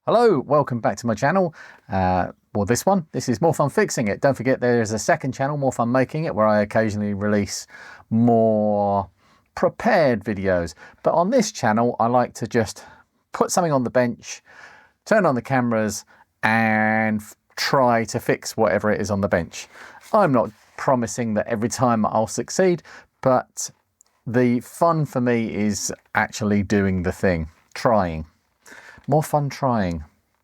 Hello, welcome back to my channel. This is More Fun Fixing It. Don't forget there's a second channel, More Fun Making It, where I occasionally release more prepared videos. But on this channel, I like to just put something on the bench, turn on the cameras and try to fix whatever it is on the bench. I'm not promising that every time I'll succeed, but the fun for me is actually doing the thing, trying. More fun trying.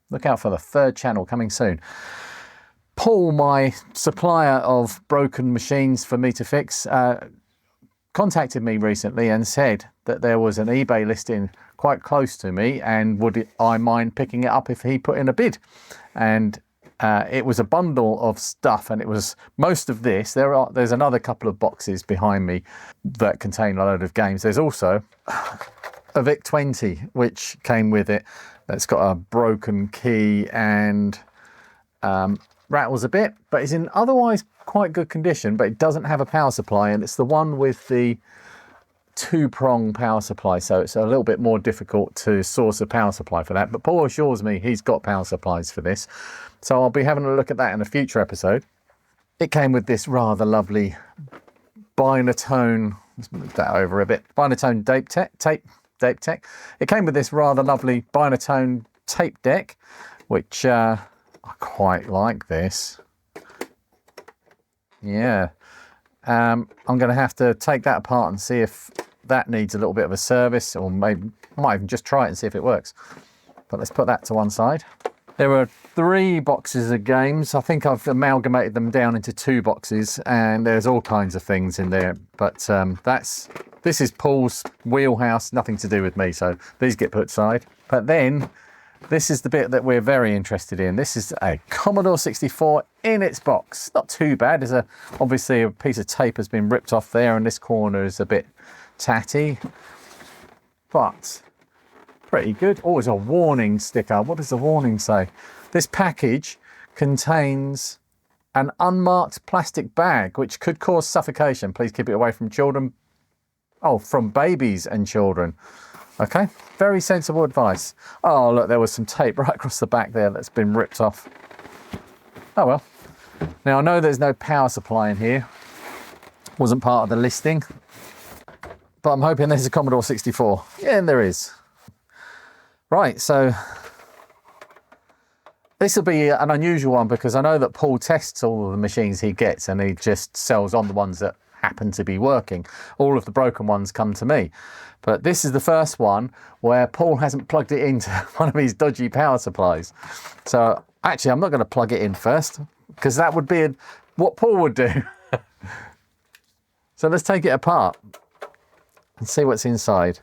Look out for the third channel coming soon. Paul, my supplier of broken machines for me to fix, contacted me recently and said that there was an eBay listing quite close to me and would I mind picking it up if he put in a bid. And it was a bundle of stuff, and it was most of this. There's another couple of boxes behind me that contain a load of games. There's also a VIC-20 which came with it. That's got a broken key and rattles a bit, but it's in otherwise quite good condition, but it doesn't have a power supply, and it's the one with the two-prong power supply, so it's a little bit more difficult to source a power supply for that. But Paul assures me he's got power supplies for this, so I'll be having a look at that in a future episode. It came with this rather lovely Binatone, let's move that over a bit, Binatone tape deck. It came with this rather lovely Binatone tape deck, which I quite like this. Yeah, I'm going to have to take that apart and see if that needs a little bit of a service, or maybe I might even just try it and see if it works. But let's put that to one side. There were 3 boxes of games. I think I've amalgamated them down into 2 boxes, and there's all kinds of things in there. But this is Paul's wheelhouse, nothing to do with me, so these get put aside. But then this is the bit that we're very interested in. This is a Commodore 64 in its box. Not too bad. There's obviously a piece of tape has been ripped off there, and this corner is a bit tatty, but pretty good. Oh, it's a warning sticker. What does the warning say? This package contains an unmarked plastic bag which could cause suffocation. Please keep it away from children. Oh, from babies and children. Okay, very sensible advice. Oh, look, there was some tape right across the back there that's been ripped off. Oh well. Now I know there's no power supply in here. Wasn't part of the listing. But I'm hoping there's a Commodore 64. Yeah, and there is. Right, so this will be an unusual one because I know that Paul tests all of the machines he gets and he just sells on the ones that happen to be working. All of the broken ones come to me. But this is the first one where Paul hasn't plugged it into one of his dodgy power supplies. So actually, I'm not going to plug it in first because that would be what Paul would do. So let's take it apart and see what's inside.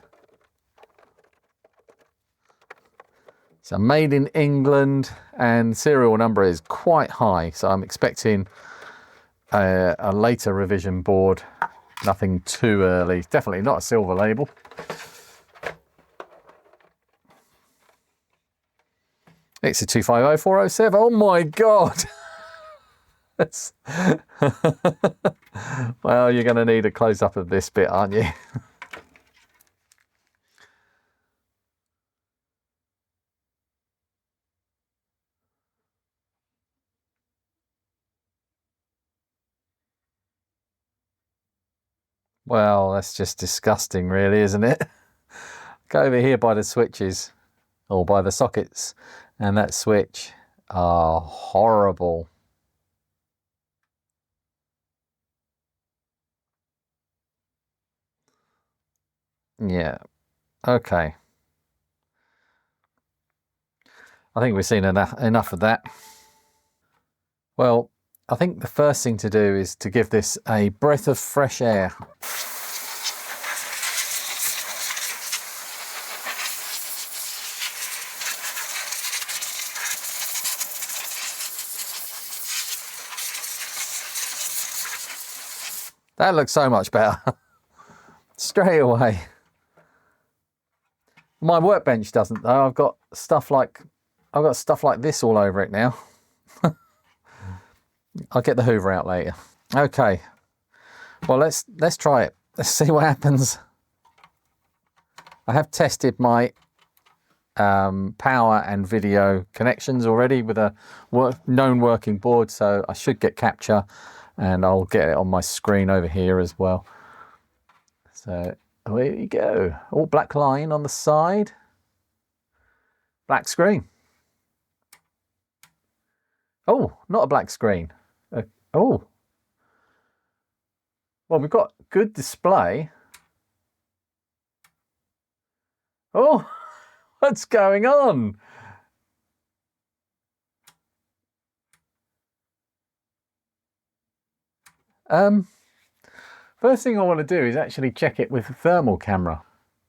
So made in England, and serial number is quite high, so I'm expecting a later revision board. Nothing too early. Definitely not a silver label. It's a 250407. Oh my god! Well, you're going to need a close-up of this bit, aren't you? Well, that's just disgusting, really, isn't it? Go over here by the switches, or by the sockets, and that switch are horrible. Yeah, okay. I think we've seen enough of that. Well, I think the first thing to do is to give this a breath of fresh air. That looks so much better. Straight away. My workbench doesn't though. I've got stuff like this all over it now. I'll get the Hoover out later. Okay. Well, let's try it. Let's see what happens. I have tested my power and video connections already with a known working board, so I should get capture, and I'll get it on my screen over here as well. So here you go. Oh, black line on the side, black screen. Oh, not a black screen. Oh, well, we've got good display. Oh, what's going on? First thing I want to do is actually check it with the thermal camera.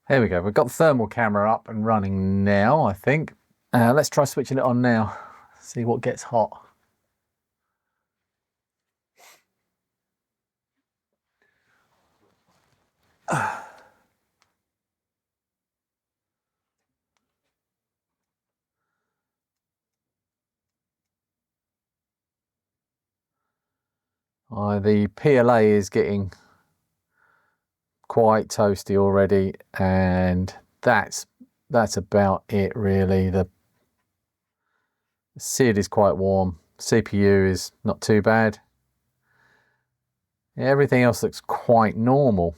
Here we go. We've got the thermal camera up and running now, I think. Let's try switching it on now. See what gets hot. The PLA is getting quite toasty already, and that's about it really. The SID is quite warm. CPU is not too bad. Everything else looks quite normal.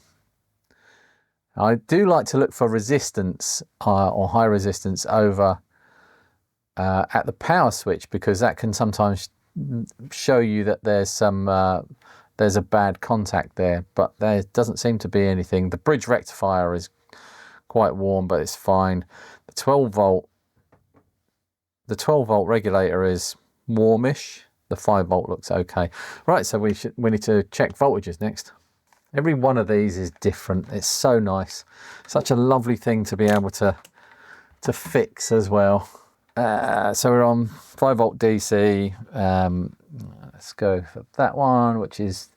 I do like to look for resistance or high resistance over at the power switch, because that can sometimes show you that there's a bad contact there, but there doesn't seem to be anything. The bridge rectifier is quite warm, but it's fine. The 12 volt regulator is warmish. The 5 volt looks okay. Right, so we need to check voltages next. Every one of these is different. It's so nice. Such a lovely thing to be able to fix as well. So we're on 5 volt DC. Let's go for that one, which is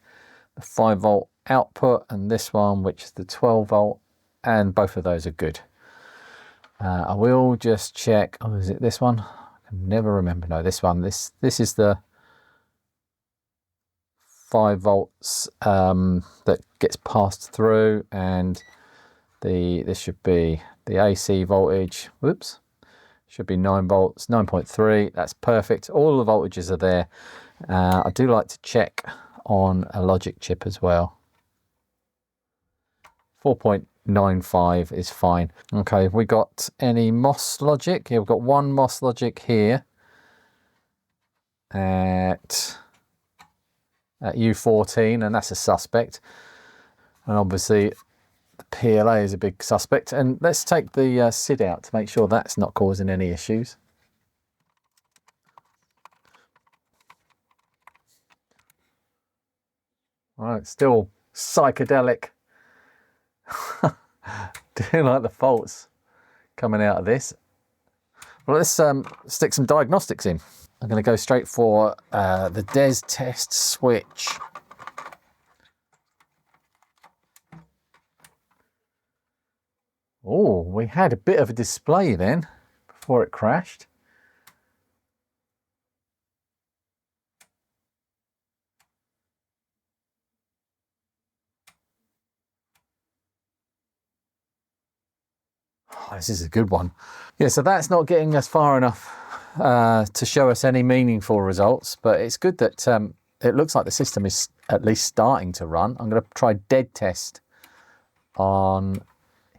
the 5 volt output, and this one, which is the 12 volt, and both of those are good. I will just check. Oh, is it this one? I can never remember. No, this one. This is the 5 volts that gets passed through, and this should be the AC voltage. Whoops. Should be 9 volts, 9.3. That's perfect. All the voltages are there. I do like to check on a logic chip as well. 4.95 is fine. Okay, have we got any MOS logic? Yeah, we've got one MOS logic here at U14, and that's a suspect. And obviously the PLA is a big suspect. And let's take the SID out to make sure that's not causing any issues. All right, still psychedelic. Do like the faults coming out of this. Well, let's stick some diagnostics in. I'm going to go straight for the DES test switch. Oh, we had a bit of a display then before it crashed. Oh, this is a good one. Yeah, so that's not getting us far enough to show us any meaningful results, but it's good that it looks like the system is at least starting to run. I'm going to try dead test on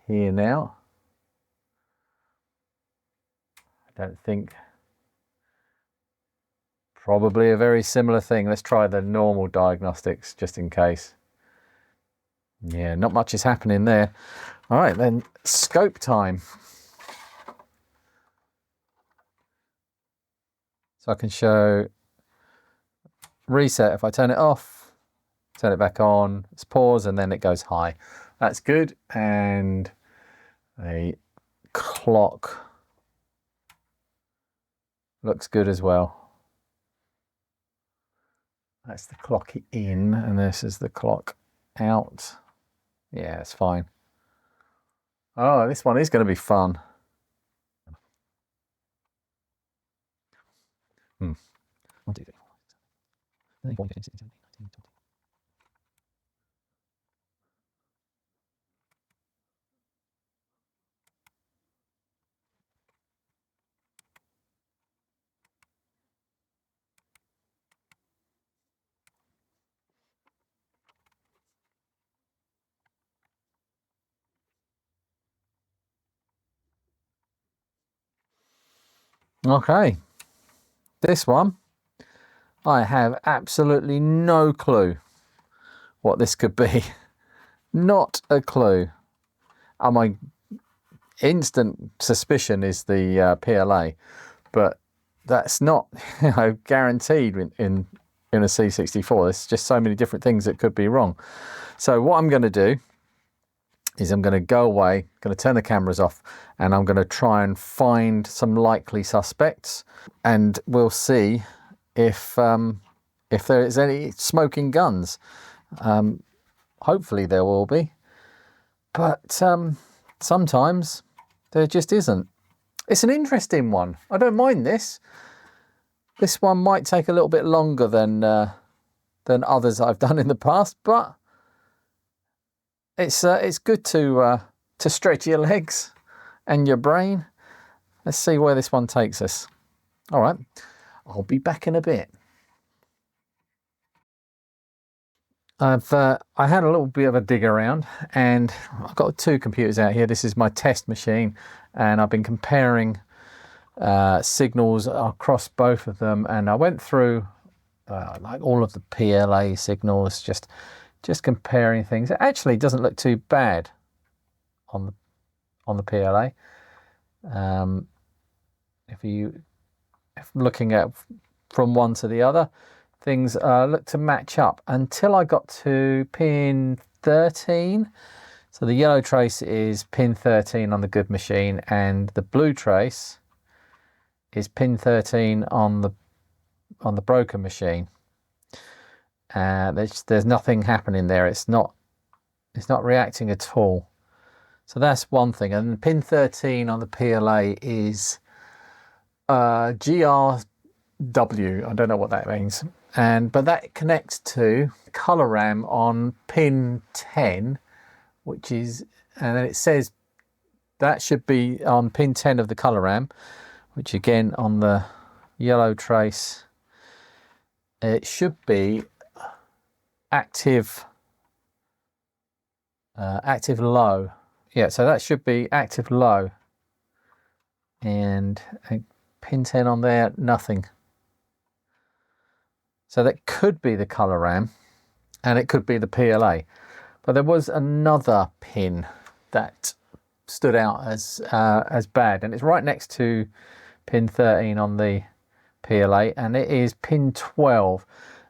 here now. I don't think. Probably a very similar thing. Let's try the normal diagnostics just in case. Yeah, not much is happening there. All right, then scope time. So I can show reset. If I turn it off, turn it back on, it's pause, and then it goes high. That's good. And the clock looks good as well. That's the clock in, and this is the clock out. Yeah, it's fine. Oh, this one is going to be fun. Hmm. 1, 2, 3, 4, 5, 6, 7, 8, 9, 10, 20. Okay, this one, I have absolutely no clue what this could be. Not a clue. And my instant suspicion is the PLA, but that's not, you know, guaranteed in a C64. There's just so many different things that could be wrong. So what I'm going to do is I'm going to go away, going to turn the cameras off, and I'm going to try and find some likely suspects, and we'll see if there is any smoking guns. Hopefully there will be, but sometimes there just isn't. It's an interesting one. I don't mind this. This one might take a little bit longer than others I've done in the past, but it's good to stretch your legs and your brain. Let's see where this one takes us. All right, I'll be back in a bit. I had a little bit of a dig around, and I've got two computers out here. This is my test machine, and I've been comparing signals across both of them, and I went through like all of the PLA signals, just comparing things. It actually doesn't look too bad on the PLA. If looking at from one to the other, things look to match up until I got to pin 13. So the yellow trace is pin 13 on the good machine, and the blue trace is pin 13 on the broken machine. There's nothing happening there. It's not reacting at all. So that's one thing. And pin 13 on the PLA is GRW. I don't know what that means. But that connects to the color RAM on pin 10, which is, and then it says that should be on pin 10 of the color RAM, which again on the yellow trace, it should be active low. Yeah, so that should be active low, and pin 10 on there, nothing. So that could be the color RAM, and it could be the PLA. But there was another pin that stood out as bad, and it's right next to pin 13 on the PLA, and it is pin 12,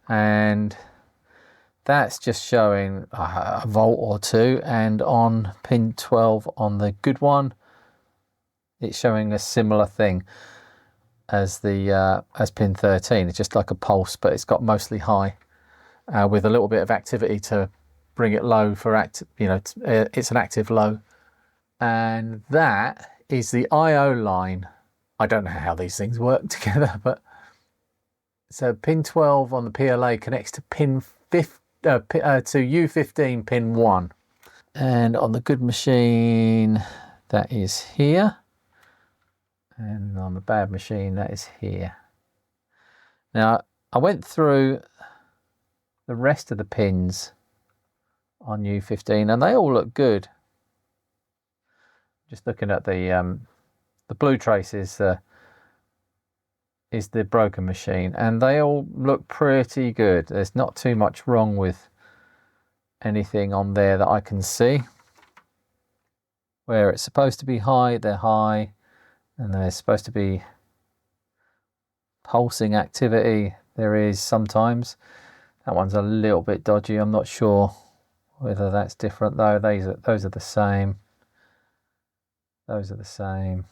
and that's just showing a volt or two, and on pin 12 on the good one, it's showing a similar thing as the as pin 13. It's just like a pulse, but it's got mostly high with a little bit of activity to bring it low for it's an active low. And that is the IO line. I don't know how these things work together, but so pin 12 on the PLA connects to pin 5 to U15 pin 1, and on the good machine that is here, and on the bad machine that is here. Now I went through the rest of the pins on U15 and they all look good. Just looking at the blue trace is the broken machine, and they all look pretty good. There's not too much wrong with anything on there that I can see. Where it's supposed to be high, they're high, and there's supposed to be pulsing activity. There is sometimes. That one's a little bit dodgy. I'm not sure whether that's different though. Those are the same. Those are the same.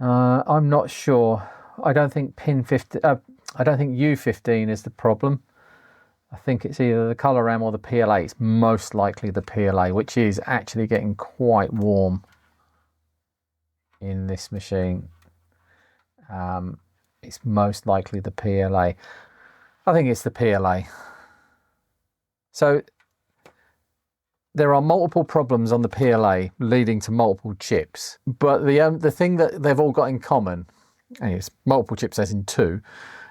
I'm not sure. I don't think pin 15. I don't think U15 is the problem. I think it's either the color RAM or the PLA. It's most likely the PLA, which is actually getting quite warm in this machine. It's most likely the PLA. I think it's the PLA. So there are multiple problems on the PLA leading to multiple chips, but the thing that they've all got in common, and it's multiple chips as in two,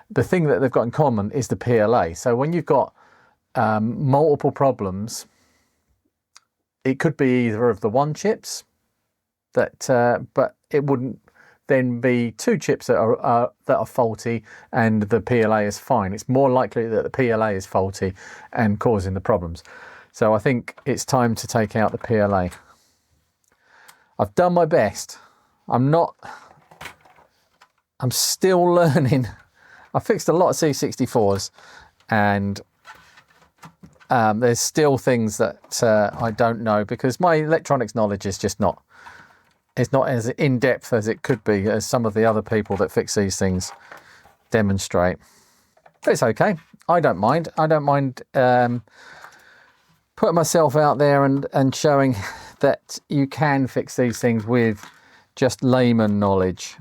the thing that they've got in common is the PLA. So when you've got multiple problems, it could be either of the one chips that, but it wouldn't. then be two chips that are faulty and the PLA is fine. It's more likely that the PLA is faulty and causing the problems. So I think it's time to take out the PLA. I've done my best. I'm still learning. I fixed a lot of C64s, and there's still things that I don't know, because my electronics knowledge is just not, it's not as in-depth as it could be, as some of the other people that fix these things demonstrate. But it's okay. I don't mind. I don't mind putting myself out there and showing that you can fix these things with just layman knowledge.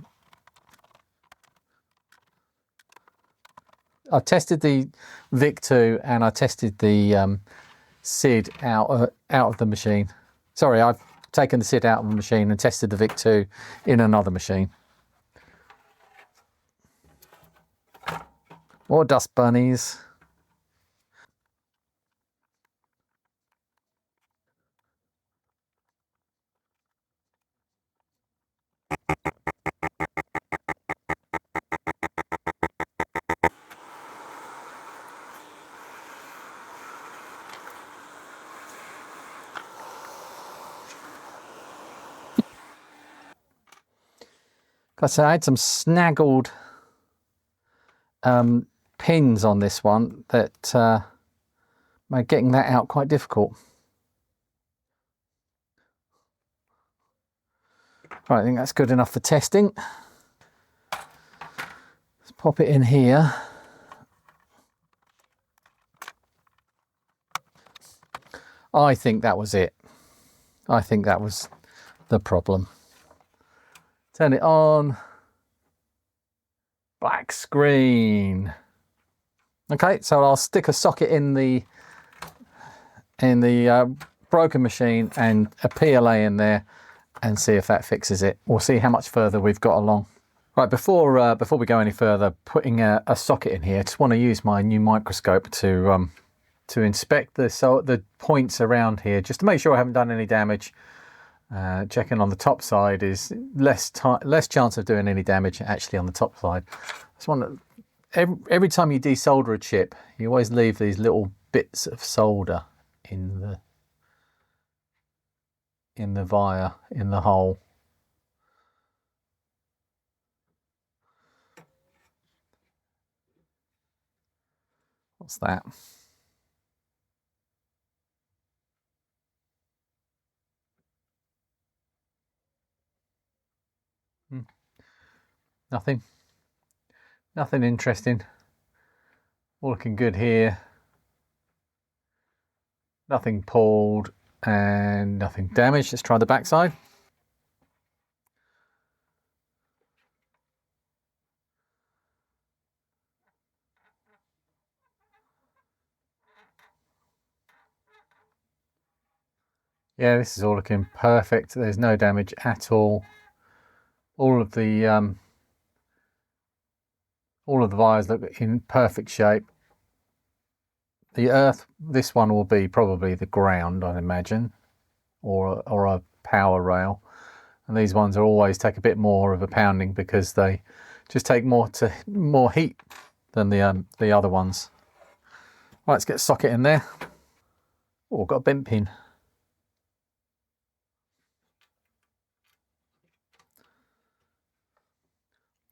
I tested the VIC-2 and I tested the SID out of the machine. Sorry, I've taken the SID out of the machine and tested the VIC-2 in another machine. More dust bunnies. So I had some snaggled pins on this one that made getting that out quite difficult. Right, I think that's good enough for testing. Let's pop it in here. I think that was it. I think that was the problem. Turn it on. Black screen. Okay, so I'll stick a socket in the broken machine and a PLA in there and see if that fixes it. We'll see how much further we've got along. Right, before we go any further, putting a socket in here, I just want to use my new microscope to inspect the points around here, just to make sure I haven't done any damage. Checking on the top side is less chance of doing any damage actually on the top side. Just want to, every time you desolder a chip, you always leave these little bits of solder in the via, in the hole. What's that? Nothing interesting. All looking good here. Nothing pulled and nothing damaged. Let's try the back side. Yeah, this is all looking perfect. There's no damage at all. All of the wires look in perfect shape. The earth, this one will be probably the ground, I imagine, or a power rail. And these ones are always take a bit more of a pounding because they just take more heat than the other ones. Right, let's get a socket in there. Oh, got a bent pin.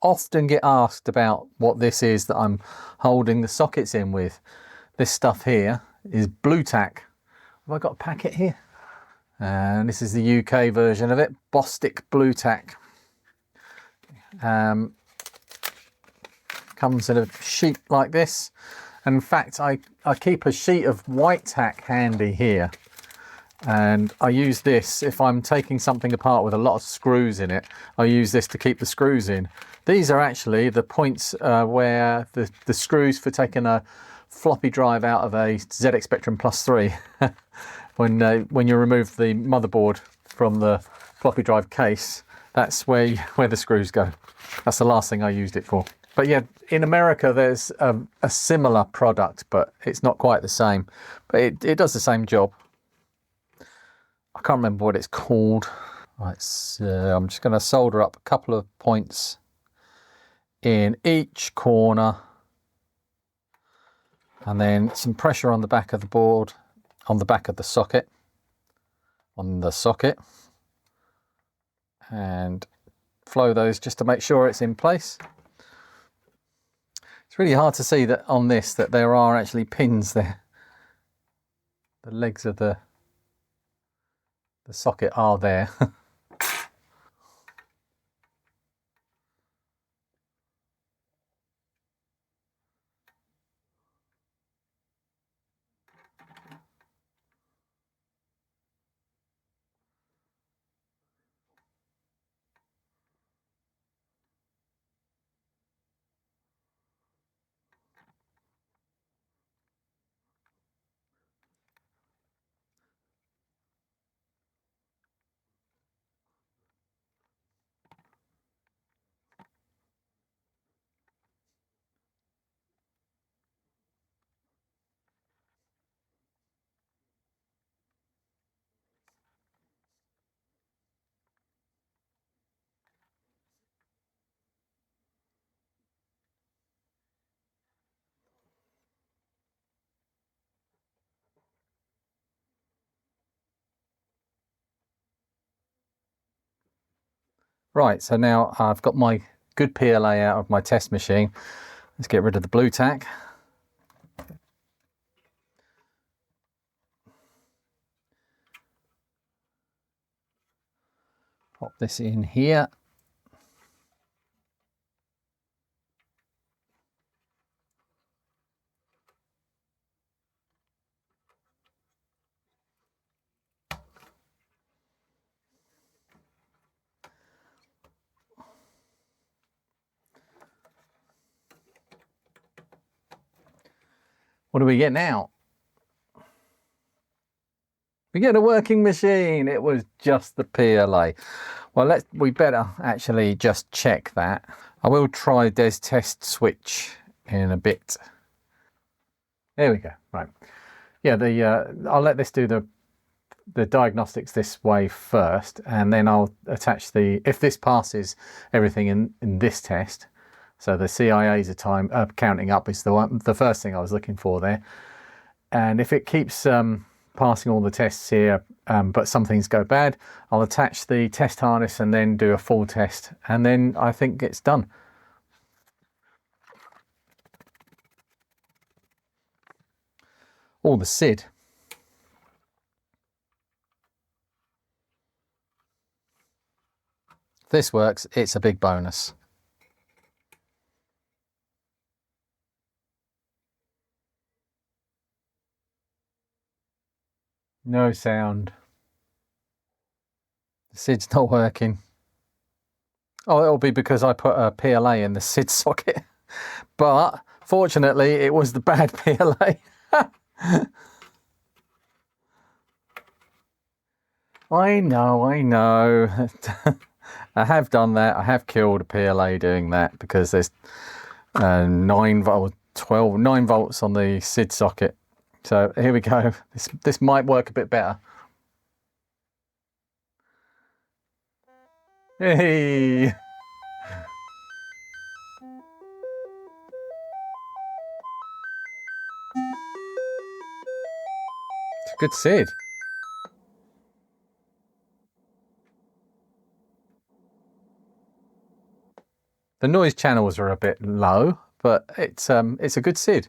Often get asked about what this is that I'm holding the sockets in with. This stuff here is BlueTack. Have I got a packet here? And this is the UK version of it, Diagnostic BlueTack. Comes in a sheet like this. And in fact, I keep a sheet of white tack handy here. And I use this if I'm taking something apart with a lot of screws in it. I use this to keep the screws in. These are actually the points where the screws for taking a floppy drive out of a ZX Spectrum Plus 3 when you remove the motherboard from the floppy drive case, that's where the screws go. That's the last thing I used it for. But yeah, in America there's a similar product, but it's not quite the same, but it does the same job. I can't remember what it's called. Right, so I'm just going to solder up a couple of points in each corner, and then some pressure on the back of the board, on the back of the socket, and flow those just to make sure it's in place. It's really hard to see that on this that there are actually pins there. The legs of the socket are there. Right, so now I've got my good PLA out of my test machine. Let's get rid of the blue tack. Pop this in here. What do we get now? We get a working machine. It was just the PLA. Well, we better actually just check that. I will try Des test switch in a bit. There we go. Right. Yeah, I'll let this do the diagnostics this way first, and then I'll attach if this passes everything in this test. So the CIAs are counting up is the first thing I was looking for there. And if it keeps passing all the tests here, but some things go bad, I'll attach the test harness and then do a full test, and then I think it's done. Oh, the SID. If this works, it's a big bonus. No sound. The SID's not working. Oh, it'll be because I put a PLA in the SID socket. But fortunately, it was the bad PLA. I know. I have done that. I have killed a PLA doing that because there's 9 volts on the SID socket. So here we go. This might work a bit better. Hey! It's a good SID. The noise channels are a bit low, but it's a good SID.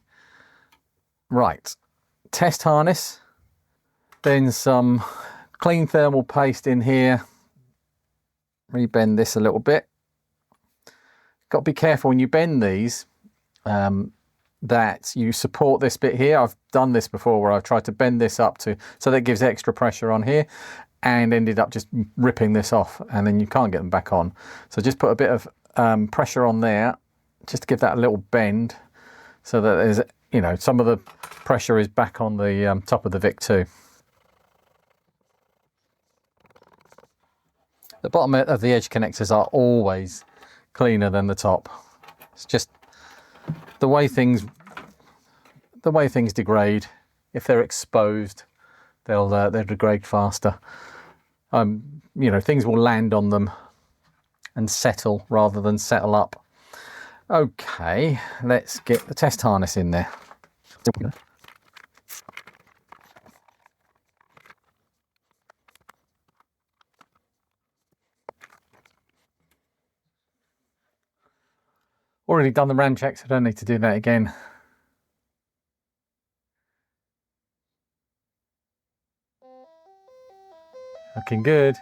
Right, test harness, then some clean thermal paste in here. Rebend this a little bit. Got to be careful when you bend these that you support this bit here. I've done this before where I've tried to bend this up so that it gives extra pressure on here, and ended up just ripping this off, and then you can't get them back on. So just put a bit of pressure on there just to give that a little bend so that there's, you know, some of the pressure is back on the top of the VIC too. The bottom of the edge connectors are always cleaner than the top. It's just the way things degrade. If they're exposed, they'll degrade faster. You know, things will land on them and settle rather than settle up. Okay, let's get the test harness in there. Already done the RAM checks, I don't need to do that again. Looking good.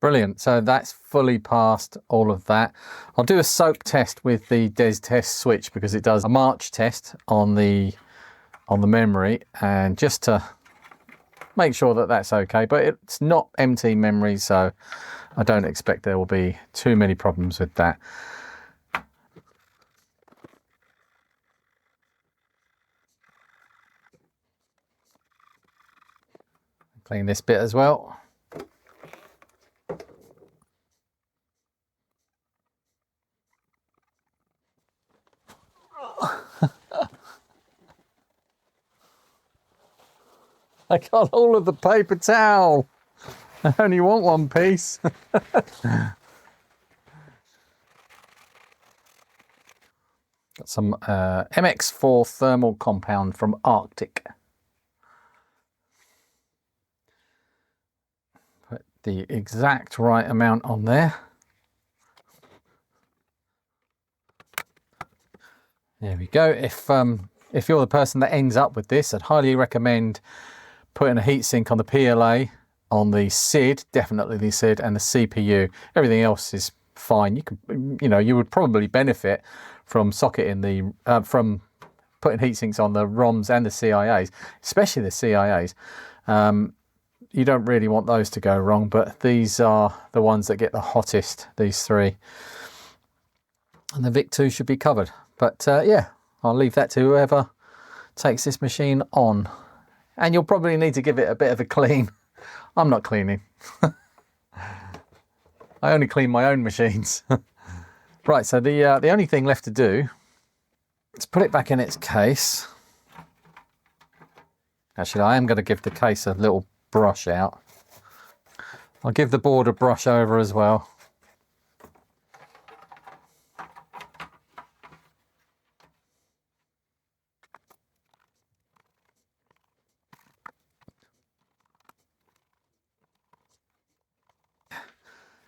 Brilliant. So that's fully passed all of that. I'll do a soak test with the Des test switch because it does a march test on the memory, and just to make sure that that's okay. But it's not empty memory, so I don't expect there will be too many problems with that. Clean this bit as well. I got all of the paper towel. I only want one piece. Got some MX4 thermal compound from Arctic. Put the exact right amount on there. There we go. If you're the person that ends up with this, I'd highly recommend putting a heatsink on the PLA, on the SID, definitely the SID, and the CPU. Everything else is fine. You would probably benefit from socketing from putting heatsinks on the ROMs and the CIAs, especially the CIAs. You don't really want those to go wrong, but these are the ones that get the hottest, these three. And the VIC-2 should be covered. But yeah, I'll leave that to whoever takes this machine on. And you'll probably need to give it a bit of a clean. I'm not cleaning. I only clean my own machines. Right, so the only thing left to do is put it back in its case. Actually, I am going to give the case a little brush out. I'll give the board a brush over as well.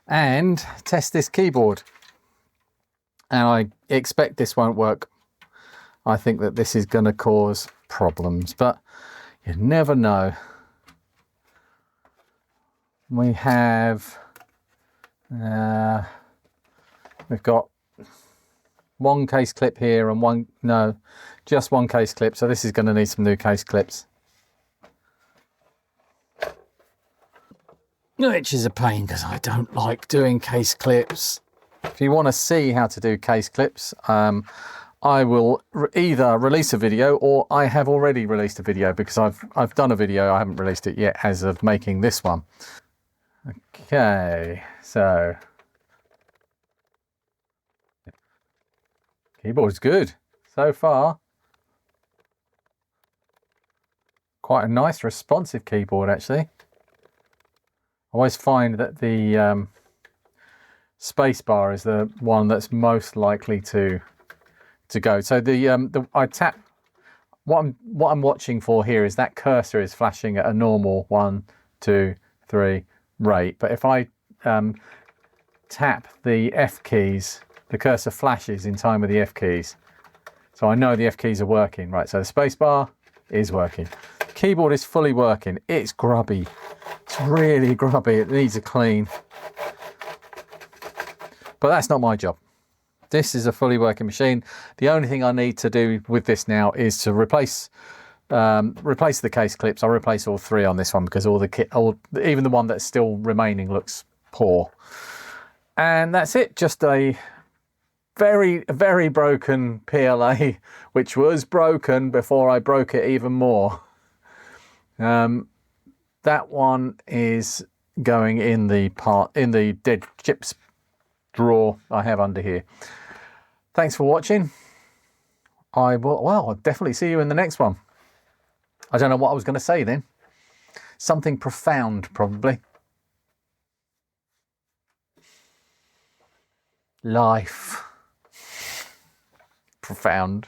And test this keyboard. And I expect this won't work. I think that this is going to cause problems, but you never know. We have, we've got one case clip here and just one case clip. So this is going to need some new case clips. Which is a pain because I don't like doing case clips. If you want to see how to do case clips, I will either release a video, or I have already released a video because I've done a video. I haven't released it yet as of making this one. Okay, so keyboard's good so far. Quite a nice responsive keyboard actually. I always find that the space bar is the one that's most likely to go. So I tap. What I'm watching for here is that cursor is flashing at a normal 1, 2, 3 rate. But if I tap the F keys, the cursor flashes in time with the F keys. So I know the F keys are working. Right. So the space bar is working. The keyboard is fully working. It's grubby. It's really grubby. It needs a clean. But that's not my job. This is a fully working machine. The only thing I need to do with this now is to replace the case clips. I'll replace all three on this one because even the one that's still remaining looks poor. And that's it. Just a very, very broken PLA, which was broken before I broke it even more. That one is going in the dead chips drawer I have under here. Thanks for watching. I'll definitely see you in the next one. I don't know what I was going to say then. Something profound, probably. Life. Profound.